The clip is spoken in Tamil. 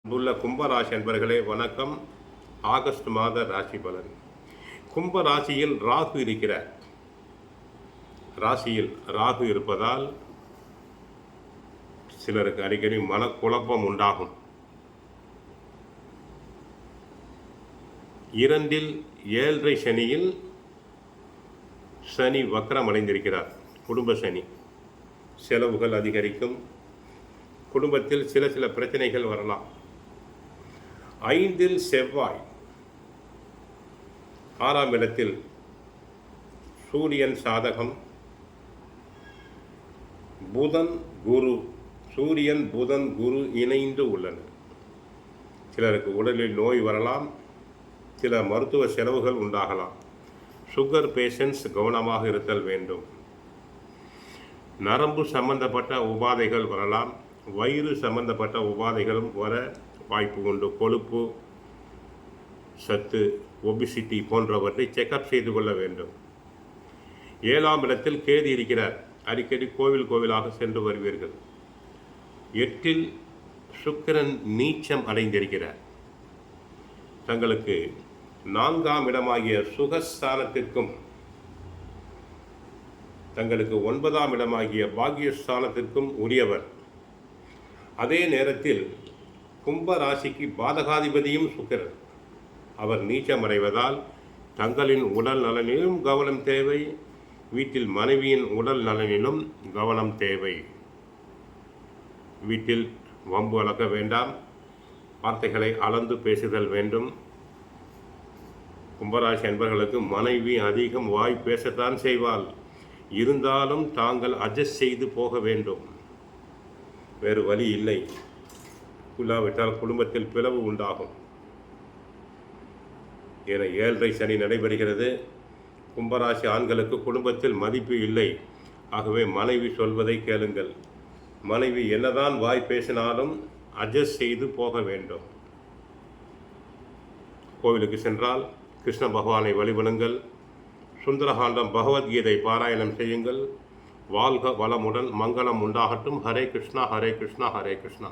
அன்புள்ள கும்பராசி அன்பர்களே வணக்கம். ஆகஸ்ட் மாத ராசி பலன். கும்ப ராசியில் ராகு இருக்கிறார். ராசியில் ராகு இருப்பதால் சிலருக்கு அடிக்கடி மனக்குழப்பம் உண்டாகும். 2 7 சனியில் சனி வக்ரம் அடைந்திருக்கிறார். குடும்ப சனி. செலவுகள் அதிகரிக்கும். குடும்பத்தில் சில பிரச்சனைகள் வரலாம். 5 செவ்வாய், 6ஆம் இடத்தில் சூரியன் சாதகம், புதன் குரு, சூரியன் புதன் குரு இணைந்து உள்ளனர். சிலருக்கு உடலில் நோய் வரலாம். சில மருத்துவ செலவுகள் உண்டாகலாம். சுகர் பேஷண்ட்ஸ் கவனமாக இருத்தல் வேண்டும். நரம்பு சம்பந்தப்பட்ட உபாதைகள் வரலாம். வயிறு சம்பந்தப்பட்ட உபாதைகளும் வர வாய்ப்பு உண்டு. கொழுப்பு, சத்து, ஒபிசிட்டி போன்றவற்றை செக்அப் செய்து கொள்ள வேண்டும். 7ஆம் இடத்தில் கேது இருக்கிறார். அடிக்கடி கோவிலாக சென்று வருவீர்கள். 8 சுக்கிரன் நீச்சம் அடைந்திருக்கிறார். தங்களுக்கு 4ஆம் இடமாகிய சுகஸ்தானத்திற்கும் தங்களுக்கு 9ஆம் இடமாகிய பாக்கியஸ்தானத்திற்கும் உரியவர். அதே நேரத்தில் கும்ப ராசிக்கு பாதகாதிபதியும் சுக்கிரன். அவர் நீச்சமடைவதால் தங்களின் உடல் நலனிலும் கவனம் தேவை. வீட்டில் மனைவியின் உடல் நலனிலும் கவனம் தேவை. வீட்டில் வம்பு அளக்க வேண்டாம். வார்த்தைகளை அளந்து பேசுதல் வேண்டும். கும்பராசி அன்பர்களுக்கு மனைவி அதிகம் வாய் பேசத்தான் செய்வாள். இருந்தாலும் தாங்கள் அட்ஜஸ்ட் செய்து போக வேண்டும். வேறு வழி இல்லை. இல்லாவிட்டால் குடும்பத்தில் பிளவு உண்டாகும். என 7 சனி நடைபெறுகிறது. கும்பராசி ஆண்களுக்கு குடும்பத்தில் மதிப்பு இல்லை. ஆகவே மனைவி சொல்வதை கேளுங்கள். மனைவி என்னதான் வாய் பேசினாலும் அட்ஜஸ்ட் செய்து போக வேண்டும். கோவிலுக்கு சென்றால் கிருஷ்ண பகவானை வழிபடுங்கள். சுந்தரகாண்டம் பகவத்கீதை பாராயணம் செய்யுங்கள். வாழ்க வளமுடன் மங்களம் உண்டாகட்டும். ஹரே கிருஷ்ணா ஹரே கிருஷ்ணா ஹரே கிருஷ்ணா.